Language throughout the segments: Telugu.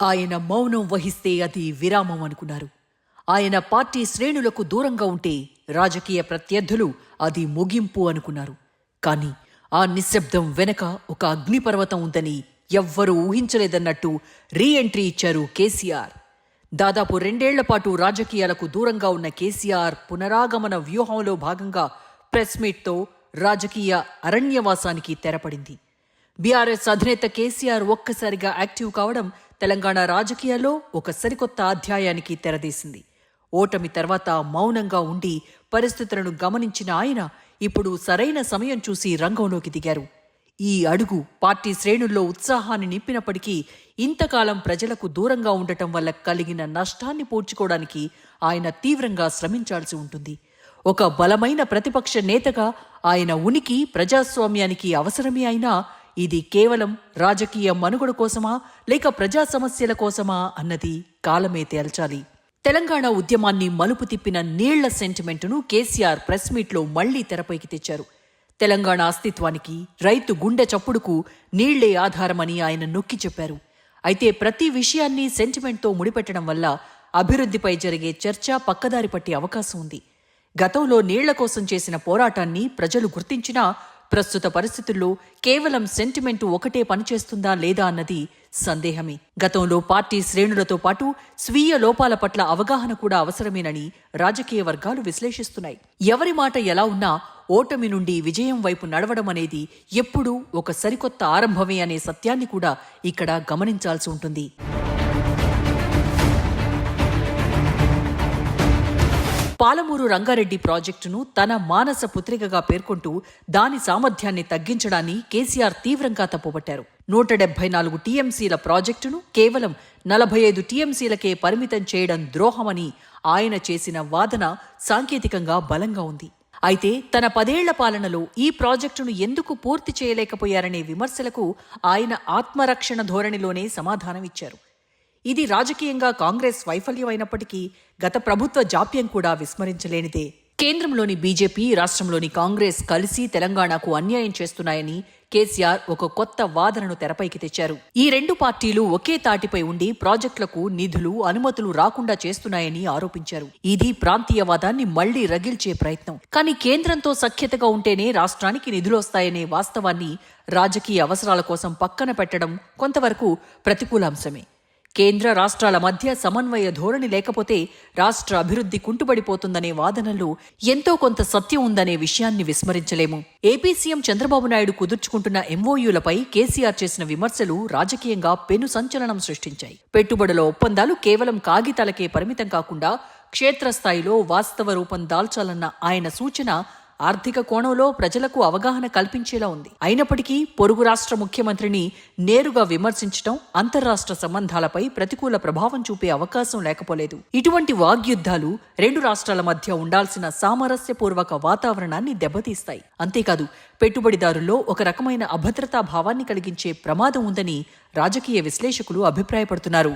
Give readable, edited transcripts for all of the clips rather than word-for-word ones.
ఆయన మౌనం వహిస్తే అది విరామం అనుకున్నారు. ఆయన పార్టీ శ్రేణులకు దూరంగా ఉంటే రాజకీయ ప్రత్యర్థులు అది ముగింపు అనుకున్నారు. కానీ ఆ నిశ్శబ్దం వెనక ఒక అగ్నిపర్వతం ఉందని ఎవ్వరూ ఊహించలేదన్నట్టు రీఎంట్రీ ఇచ్చారు కేసీఆర్. దాదాపు 2 ఏళ్ల పాటు రాజకీయాలకు దూరంగా ఉన్న కేసీఆర్ పునరాగమన వ్యూహంలో భాగంగా ప్రెస్ మీట్తో రాజకీయ అరణ్యవాసానికి తెరపడింది. బీఆర్ఎస్ అధినేత కేసీఆర్ ఒక్కసారిగా యాక్టివ్ కావడం తెలంగాణ రాజకీయాల్లో ఒక సరికొత్త అధ్యాయానికి తెరదీసింది. ఓటమి తర్వాత మౌనంగా ఉండి పరిస్థితులను గమనించిన ఆయన ఇప్పుడు సరైన సమయం చూసి రంగంలోకి దిగారు. ఈ అడుగు పార్టీ శ్రేణుల్లో ఉత్సాహాన్ని నింపినప్పటికీ ఇంతకాలం ప్రజలకు దూరంగా ఉండటం వల్ల కలిగిన నష్టాన్ని పూడ్చుకోవడానికి ఆయన తీవ్రంగా శ్రమించాల్సి ఉంటుంది. ఒక బలమైన ప్రతిపక్ష నేతగా ఆయన ఉనికి ప్రజాస్వామ్యానికి అవసరమే అయినా ఇది కేవలం రాజకీయ మనుగడ కోసమా లేక ప్రజా సమస్యల కోసమా అన్నది కాలమే తేల్చాలి. తెలంగాణ ఉద్యమాన్ని మలుపు తిప్పిన నీళ్ల సెంటిమెంటును కేసీఆర్ ప్రెస్ మీట్లో మళ్లీ తెరపైకి తెచ్చారు. తెలంగాణ అస్తిత్వానికి, రైతు గుండె చప్పుడుకు నీళ్లే ఆధారమని ఆయన నొక్కి చెప్పారు. అయితే ప్రతి విషయాన్ని సెంటిమెంట్తో ముడిపెట్టడం వల్ల అభివృద్ధిపై జరిగే చర్చ పక్కదారి పట్టే అవకాశం ఉంది. గతంలో నీళ్ల కోసం చేసిన పోరాటాన్ని ప్రజలు గుర్తించినా ప్రస్తుత పరిస్థితుల్లో కేవలం సెంటిమెంటు ఒకటే పనిచేస్తుందా లేదా అన్నది సందేహమే. గతంలో పార్టీ శ్రేణులతో పాటు స్వీయ లోపాల పట్ల అవగాహన కూడా అవసరమేనని రాజకీయ వర్గాలు విశ్లేషిస్తున్నాయి. ఎవరి మాట ఎలా ఉన్నా ఓటమి నుండి విజయం వైపు నడవడం అనేది ఎప్పుడూ ఒక సరికొత్త ఆరంభమే అనే సత్యాన్ని కూడా ఇక్కడ గమనించాల్సి ఉంటుంది. పాలమూరు రంగారెడ్డి ప్రాజెక్టును తన మానస పుత్రికగా పేర్కొంటూ దాని సామర్థ్యాన్ని తగ్గించడాన్ని కేసీఆర్ తీవ్రంగా తప్పుపట్టారు. 174 టీఎంసీల ప్రాజెక్టును కేవలం 45 టీఎంసీలకే పరిమితం చేయడం ద్రోహమని ఆయన చేసిన వాదన సాంకేతికంగా బలంగా ఉంది. అయితే తన 10 ఏళ్ల పాలనలో ఈ ప్రాజెక్టును ఎందుకు పూర్తి చేయలేకపోయారనే విమర్శలకు ఆయన ఆత్మరక్షణ ధోరణిలోనే సమాధానమిచ్చారు. ఇది రాజకీయంగా కాంగ్రెస్ వైఫల్యమైనప్పటికీ గత ప్రభుత్వ జాప్యం కూడా విస్మరించలేనిదే. కేంద్రంలోని బీజేపీ, రాష్ట్రంలోని కాంగ్రెస్ కలిసి తెలంగాణకు అన్యాయం చేస్తున్నాయని కేసీఆర్ ఒక కొత్త వాదనను తెరపైకి తెచ్చారు. ఈ 2 పార్టీలు ఒకే తాటిపై ఉండి ప్రాజెక్టులకు నిధులు, అనుమతులు రాకుండా చేస్తున్నాయని ఆరోపించారు. ఇది ప్రాంతీయవాదాన్ని మళ్లీ రగిల్చే ప్రయత్నం. కానీ కేంద్రంతో సఖ్యతగా ఉంటేనే రాష్ట్రానికి నిధులొస్తాయనే వాస్తవాన్ని రాజకీయ అవసరాల కోసం పక్కన పెట్టడం కొంతవరకు ప్రతికూల అంశమే. కేంద్ర రాష్ట్రాల మధ్య సమన్వయ ధోరణి లేకపోతే రాష్ట్ర అభివృద్ధి కుంటుపడిపోతుందనే వాదనల్లో ఎంతో కొంత సత్యం ఉందనే విషయాన్ని విస్మరించలేము. ఏపీ సీఎం చంద్రబాబు నాయుడు కుదుర్చుకుంటున్న ఎంఓయూలపై కేసీఆర్ చేసిన విమర్శలు రాజకీయంగా పెను సంచలనం సృష్టించాయి. పెట్టుబడుల ఒప్పందాలు కేవలం కాగితాలకే పరిమితం కాకుండా క్షేత్రస్థాయిలో వాస్తవ రూపం దాల్చాలన్న ఆయన సూచన ఆర్థిక కోణంలో ప్రజలకు అవగాహన కల్పించేలా ఉంది. అయినప్పటికీ పొరుగు రాష్ట్ర ముఖ్యమంత్రిని నేరుగా విమర్శించడం అంతర్రాష్ట్ర సంబంధాలపై ప్రతికూల ప్రభావం చూపే అవకాశం లేకపోలేదు. ఇటువంటి వాగ్యుద్ధాలు 2 రాష్ట్రాల మధ్య ఉండాల్సిన సామరస్యపూర్వక వాతావరణాన్ని దెబ్బతీస్తాయి. అంతేకాదు పెట్టుబడిదారుల్లో ఒక రకమైన అభద్రతా భావాన్ని కలిగించే ప్రమాదం ఉందని రాజకీయ విశ్లేషకులు అభిప్రాయపడుతున్నారు.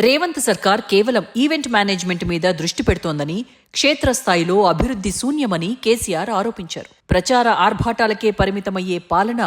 రేవంత్ సర్కార్ కేవలం ఈవెంట్ మేనేజ్మెంట్ మీద దృష్టి పెడుతోందని, క్షేత్రస్థాయిలో అభివృద్ధి శూన్యమని కేసీఆర్ ఆరోపించారు. ప్రచార ఆర్భాటాలకే పరిమితమయ్యే పాలన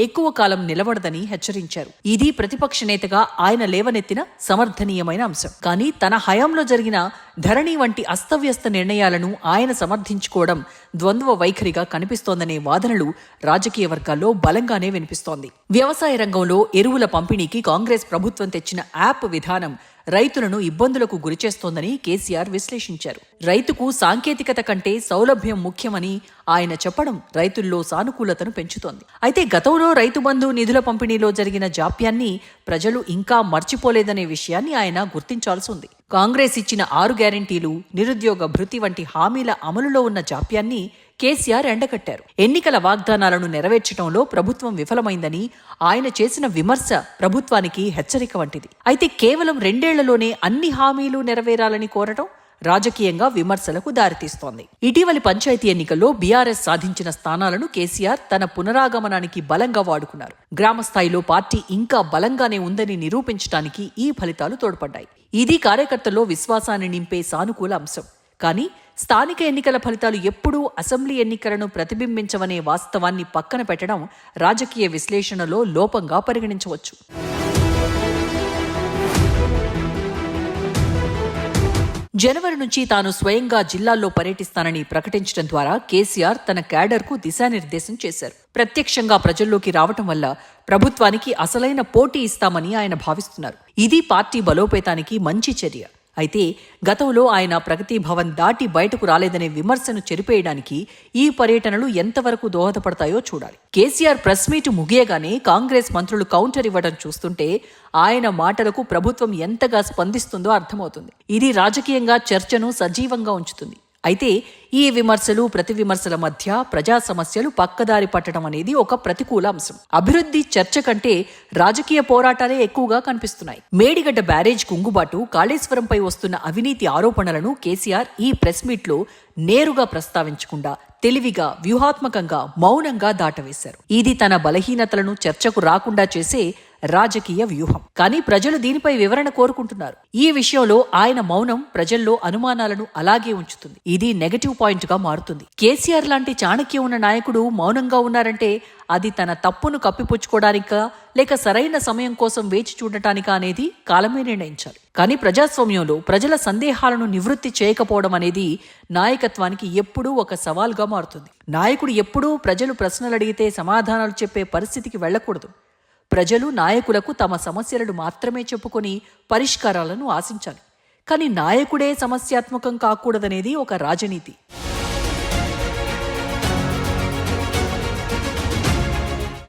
ఎక్కువ కాలం నిలబడదని హెచ్చరించారు. ఇది ప్రతిపక్ష నేతగా ఆయన లేవనెత్తిన సమర్థనీయమైన అంశం. కానీ తన హయాంలో జరిగిన ధరణి వంటి అస్తవ్యస్త నిర్ణయాలను ఆయన సమర్థించుకోవడం ద్వంద్వ వైఖరిగా కనిపిస్తోందనే వాదనలు రాజకీయ వర్గాల్లో బలంగానే వినిపిస్తోంది. వ్యవసాయ రంగంలో ఎరువుల పంపిణీకి కాంగ్రెస్ ప్రభుత్వం తెచ్చిన యాప్ విధానం రైతులను ఇబ్బందులకు గురిచేస్తోందని కేసీఆర్ విశ్లేషించారు. రైతుకు సాంకేతికత కంటే సౌలభ్యం ముఖ్యమని ఆయన చెప్పడం రైతుల్లో సానుకూలతను పెంచుతోంది. అయితే గతంలో రైతు బంధు నిధుల పంపిణీలో జరిగిన జాప్యాన్ని ప్రజలు ఇంకా మర్చిపోలేదనే విషయాన్ని ఆయన గుర్తించాల్సి ఉంది. కాంగ్రెస్ ఇచ్చిన 6 గ్యారెంటీలు, నిరుద్యోగ భృతి వంటి హామీల అమలులో ఉన్న జాప్యాన్ని కేసీఆర్ ఎండగట్టారు. ఎన్నికల వాగ్దానాలను నెరవేర్చడంలో ప్రభుత్వం విఫలమైందని ఆయన చేసిన విమర్శ ప్రభుత్వానికి హెచ్చరిక వంటిది. అయితే కేవలం 2 ఏళ్లలోనే అన్ని హామీలు నెరవేరాలని కోరటం రాజకీయంగా విమర్శలకు దారితీస్తోంది. ఇటీవలి పంచాయతీ ఎన్నికల్లో బీఆర్ఎస్ సాధించిన స్థానాలను కేసీఆర్ తన పునరాగమనానికి బలంగా వాడుకున్నారు. గ్రామస్థాయిలో పార్టీ ఇంకా బలంగానే ఉందని నిరూపించడానికి ఈ ఫలితాలు తోడ్పడ్డాయి. ఇది కార్యకర్తల్లో విశ్వాసాన్ని నింపే సానుకూల అంశం. కానీ స్థానిక ఎన్నికల ఫలితాలు ఎప్పుడూ అసెంబ్లీ ఎన్నికలను ప్రతిబింబించవనే వాస్తవాన్ని పక్కన పెట్టడం రాజకీయ విశ్లేషణలో లోపంగా పరిగణించవచ్చు. జనవరి నుంచి తాను స్వయంగా జిల్లాల్లో పర్యటిస్తానని ప్రకటించడం ద్వారా కేసీఆర్ తన క్యాడర్కు దిశానిర్దేశం చేశారు. ప్రత్యక్షంగా ప్రజల్లోకి రావటం వల్ల ప్రభుత్వానికి అసలైన పోటీ ఇస్తామని ఆయన భావిస్తున్నారు. ఇది పార్టీ బలోపేతానికి మంచి చర్య. అయితే గతంలో ఆయన ప్రగతి భవన్ దాటి బయటకు రాలేదనే విమర్శను చెరిపేయడానికి ఈ పర్యటనలు ఎంతవరకు దోహదపడతాయో చూడాలి. కేసీఆర్ ప్రెస్ మీట్ ముగియగానే కాంగ్రెస్ మంత్రులు కౌంటర్ ఇవ్వడం చూస్తుంటే ఆయన మాటలకు ప్రభుత్వం ఎంతగా స్పందిస్తుందో అర్థమవుతుంది. ఇది రాజకీయంగా చర్చను సజీవంగా ఉంచుతుంది. అయితే ఈ విమర్శలు ప్రతి విమర్శల మధ్య ప్రజా సమస్యలు పక్కదారి పట్టడం అనేది ఒక ప్రతికూల అంశం. అభివృద్ధి చర్చ కంటే రాజకీయ పోరాటాలే ఎక్కువగా కనిపిస్తున్నాయి. మేడిగడ్డ బ్యారేజ్ కుంగుబాటు, కాళేశ్వరంపై వస్తున్న అవినీతి ఆరోపణలను కేసీఆర్ ఈ ప్రెస్ మీట్లో నేరుగా ప్రస్తావించకుండా తెలివిగా, వ్యూహాత్మకంగా, మౌనంగా దాటవేశారు. ఇది తన బలహీనతలను చర్చకు రాకుండా చేసే రాజకీయ వ్యూహం. కానీ ప్రజలు దీనిపై వివరణ కోరుకుంటున్నారు. ఈ విషయంలో ఆయన మౌనం ప్రజల్లో అనుమానాలను అలాగే ఉంచుతుంది. ఇది నెగటివ్ పాయింట్ గా మారుతుంది. కేసీఆర్ లాంటి చాణక్యం ఉన్న నాయకుడు మౌనంగా ఉన్నారంటే అది తన తప్పును కప్పిపుచ్చుకోవడానికా లేక సరైన సమయం కోసం వేచి చూడటానికా అనేది కాలమే నిర్ణయించాలి. కానీ ప్రజాస్వామ్యంలో ప్రజల సందేహాలను నివృత్తి చేయకపోవడం అనేది నాయకత్వానికి ఎప్పుడూ ఒక సవాల్గా మారుతుంది. నాయకుడు ఎప్పుడూ ప్రజలు ప్రశ్నలు అడిగితే సమాధానాలు చెప్పే పరిస్థితికి వెళ్లకూడదు. ప్రజలు నాయకులకు తమ సమస్యలను మాత్రమే చెప్పుకొని పరిష్కారాలను ఆశించాలి. కానీ నాయకుడే సమస్యాత్మకం కాకూడదనేది ఒక రాజనీతి.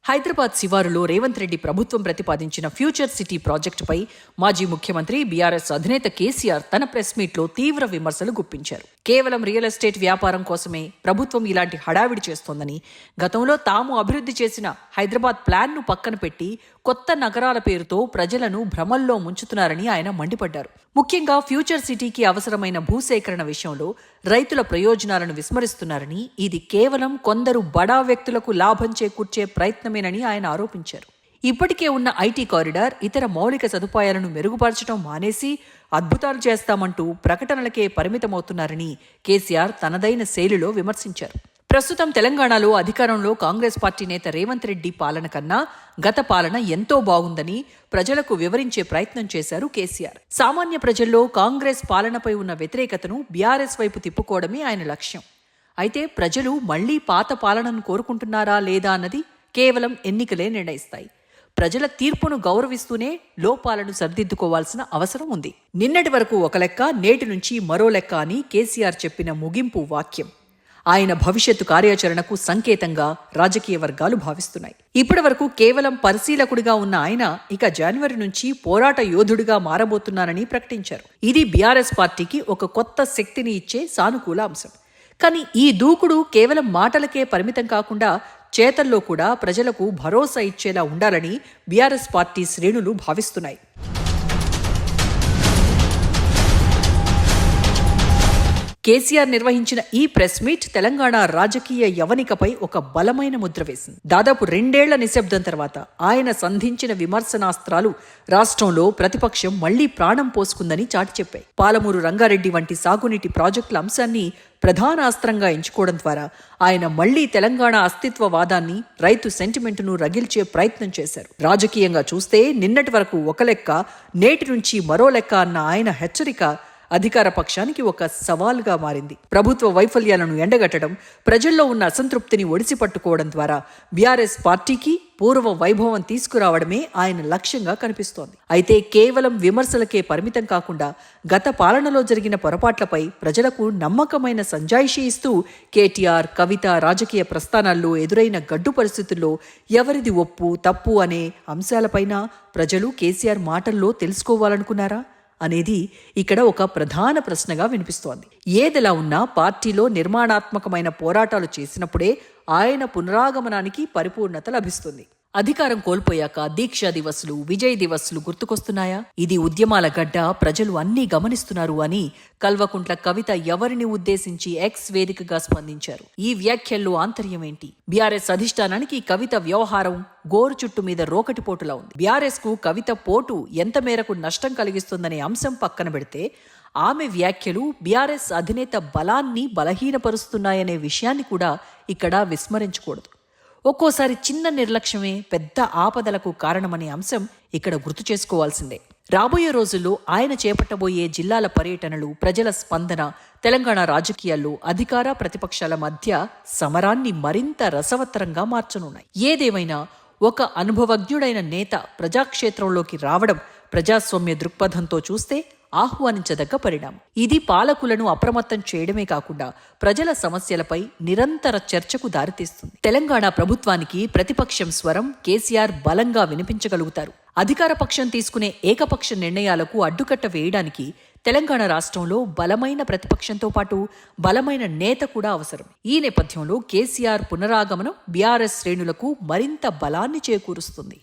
హైదరాబాద్ శివారులో రేవంత్ రెడ్డి ప్రభుత్వం ప్రతిపాదించిన ఫ్యూచర్ సిటీ ప్రాజెక్టుపై మాజీ ముఖ్యమంత్రి బీఆర్ఎస్ అధినేత కేసీఆర్ తన ప్రెస్ మీట్లో తీవ్ర విమర్శలు గుప్పించారు. కేవలం రియల్ ఎస్టేట్ వ్యాపారం కోసమే ప్రభుత్వం ఇలాంటి హడావిడి చేస్తోందని, గతంలో తాము అభివృద్ధి చేసిన హైదరాబాద్ ప్లాన్ను పక్కన పెట్టి కొత్త నగరాల పేరుతో ప్రజలను భ్రమల్లో ముంచుతున్నారని ఆయన మండిపడ్డారు. ముఖ్యంగా ఫ్యూచర్ సిటీకి అవసరమైన భూసేకరణ విషయంలో రైతుల ప్రయోజనాలను విస్మరిస్తున్నారని, ఇది కేవలం కొందరు బడా వ్యక్తులకు లాభం చేకూర్చే ప్రయత్నమేనని ఆయన ఆరోపించారు. ఇప్పటికే ఉన్న ఐటీ కారిడార్, ఇతర మౌలిక సదుపాయాలను మెరుగుపరచడం మానేసి అద్భుతాలు చేస్తామంటూ ప్రకటనలకే పరిమితమవుతున్నారని కేసీఆర్ తనదైన శైలిలో విమర్శించారు. ప్రస్తుతం తెలంగాణలో అధికారంలో కాంగ్రెస్ పార్టీ నేత రేవంత్ రెడ్డి పాలన కన్నా గత పాలన ఎంతో బాగుందని ప్రజలకు వివరించే ప్రయత్నం చేశారు కేసీఆర్. సామాన్య ప్రజల్లో కాంగ్రెస్ పాలనపై ఉన్న వ్యతిరేకతను బీఆర్ఎస్ వైపు తిప్పుకోవడమే ఆయన లక్ష్యం. అయితే ప్రజలు మళ్లీ పాత పాలనను కోరుకుంటున్నారా లేదా అన్నది కేవలం ఎన్నికలే నిర్ణయిస్తాయి. ప్రజల తీర్పును గౌరవిస్తూనే లోపాలను సరిదిద్దుకోవాల్సిన అవసరం ఉంది. నిన్నటి వరకు ఒక లెక్క, నేటి నుంచి మరో లెక్క అని కేసీఆర్ చెప్పిన ముగింపు వాక్యం ఆయన భవిష్యత్తు కార్యాచరణకు సంకేతంగా రాజకీయ వర్గాలు భావిస్తున్నాయి. ఇప్పటి వరకు కేవలం పరిశీలకుడిగా ఉన్న ఆయన ఇక జనవరి నుంచి పోరాట యోధుడిగా మారబోతున్నారని ప్రకటించారు. ఇది బీఆర్ఎస్ పార్టీకి ఒక కొత్త శక్తిని ఇచ్చే సానుకూల అంశం. కానీ ఈ దూకుడు కేవలం మాటలకే పరిమితం కాకుండా చేతల్లో కూడా ప్రజలకు భరోసా ఇచ్చేలా ఉండాలని బీఆర్ఎస్ పార్టీ శ్రేణులు భావిస్తున్నాయి. కేసీఆర్ నిర్వహించిన ఈ ప్రెస్ మీట్ తెలంగాణ రాజకీయ యవనికపై ఒక బలమైన ముద్ర వేసింది. దాదాపు 2 ఏళ్ల నిశ్శబ్దం తర్వాత ఆయన సంధించిన విమర్శనాస్త్రాలు రాష్ట్రంలో ప్రతిపక్షం మళ్లీ ప్రాణం పోసుకుందని చాటి చెప్పాయి. పాలమూరు రంగారెడ్డి వంటి సాగునీటి ప్రాజెక్టుల అంశాన్ని ప్రధాన అస్త్రంగా ఎంచుకోవడం ద్వారా ఆయన మళ్లీ తెలంగాణ అస్తిత్వవాదాన్ని, రైతు సెంటిమెంటును రగిల్చే ప్రయత్నం చేశారు. రాజకీయంగా చూస్తే నిన్నటి వరకు ఒక లెక్క, నేటి నుంచి మరో లెక్క అన్న ఆయన హెచ్చరిక అధికార పక్షానికి ఒక సవాల్గా మారింది. ప్రభుత్వ వైఫల్యాలను ఎండగట్టడం, ప్రజల్లో ఉన్న అసంతృప్తిని ఒడిసిపట్టుకోవడం ద్వారా బీఆర్ఎస్ పార్టీకి పూర్వ వైభవం తీసుకురావడమే ఆయన లక్ష్యంగా కనిపిస్తోంది. అయితే కేవలం విమర్శలకే పరిమితం కాకుండా గత పాలనలో జరిగిన పొరపాట్లపై ప్రజలకు నమ్మకమైన సంజాయిషీ ఇస్తూ కేటీఆర్, కవిత రాజకీయ ప్రస్థానాల్లో ఎదురైన గడ్డు పరిస్థితుల్లో ఎవరిది ఒప్పు, తప్పు అనే అంశాలపైన ప్రజలు కేసీఆర్ మాటల్లో తెలుసుకోవాలనుకున్నారా అనేది ఇక్కడ ఒక ప్రధాన ప్రశ్నగా వినిపిస్తోంది. ఏదెలా ఉన్నా పార్టీలో నిర్మాణాత్మకమైన పోరాటాలు చేసినప్పుడే ఆయన పునరాగమనానికి పరిపూర్ణత లభిస్తుంది. అధికారం కోల్పోయాక దీక్షా దివస్లు, విజయ్ దివస్లు గుర్తుకొస్తున్నాయా? ఇది ఉద్యమాల గడ్డ, ప్రజలు అన్నీ గమనిస్తున్నారు అని కల్వకుంట్ల కవిత ఎవరిని ఉద్దేశించి ఎక్స్ వేదికగా స్పందించారు. ఈ వ్యాఖ్యల్లో ఆంతర్యమేంటి? బీఆర్ఎస్ అధిష్టానానికి కవిత వ్యవహారం గోరు చుట్టు మీద రోకటిపోటులా ఉంది. బీఆర్ఎస్ కు కవిత పోటు ఎంత మేరకు నష్టం కలిగిస్తుందనే అంశం పక్కన పెడితే ఆమె వ్యాఖ్యలు బీఆర్ఎస్ అధినేత బలాన్ని బలహీనపరుస్తున్నాయనే విషయాన్ని కూడా ఇక్కడ విస్మరించకూడదు. ఒక్కోసారి చిన్న నిర్లక్ష్యమే పెద్ద ఆపదలకు కారణమనే అంశం ఇక్కడ గుర్తు చేసుకోవాల్సిందే. రాబోయే రోజుల్లో ఆయన చేపట్టబోయే జిల్లాల పర్యటనలు, ప్రజల స్పందన తెలంగాణ రాజకీయాల్లో అధికార ప్రతిపక్షాల మధ్య సమరాన్ని మరింత రసవత్తరంగా మార్చనున్నాయి. ఏదేమైనా ఒక అనుభవజ్ఞుడైన నేత ప్రజాక్షేత్రంలోకి రావడం ప్రజాస్వామ్య దృక్పథంతో చూస్తే ఆహ్వానించదగ్గ పరిణామం. ఇది పాలకులను అప్రమత్తం చేయడమే కాకుండా ప్రజల సమస్యలపై నిరంతర చర్చకు దారితీస్తుంది. తెలంగాణ ప్రభుత్వానికి ప్రతిపక్షం స్వరం కేసీఆర్ బలంగా వినిపించగలుగుతారు. అధికార పక్షం తీసుకునే ఏకపక్ష నిర్ణయాలకు అడ్డుకట్ట వేయడానికి తెలంగాణ రాష్ట్రంలో బలమైన ప్రతిపక్షంతో పాటు బలమైన నేత కూడా అవసరం. ఈ నేపథ్యంలో కేసీఆర్ పునరాగమనం బీఆర్ఎస్ శ్రేణులకు మరింత బలాన్ని చేకూరుస్తుంది.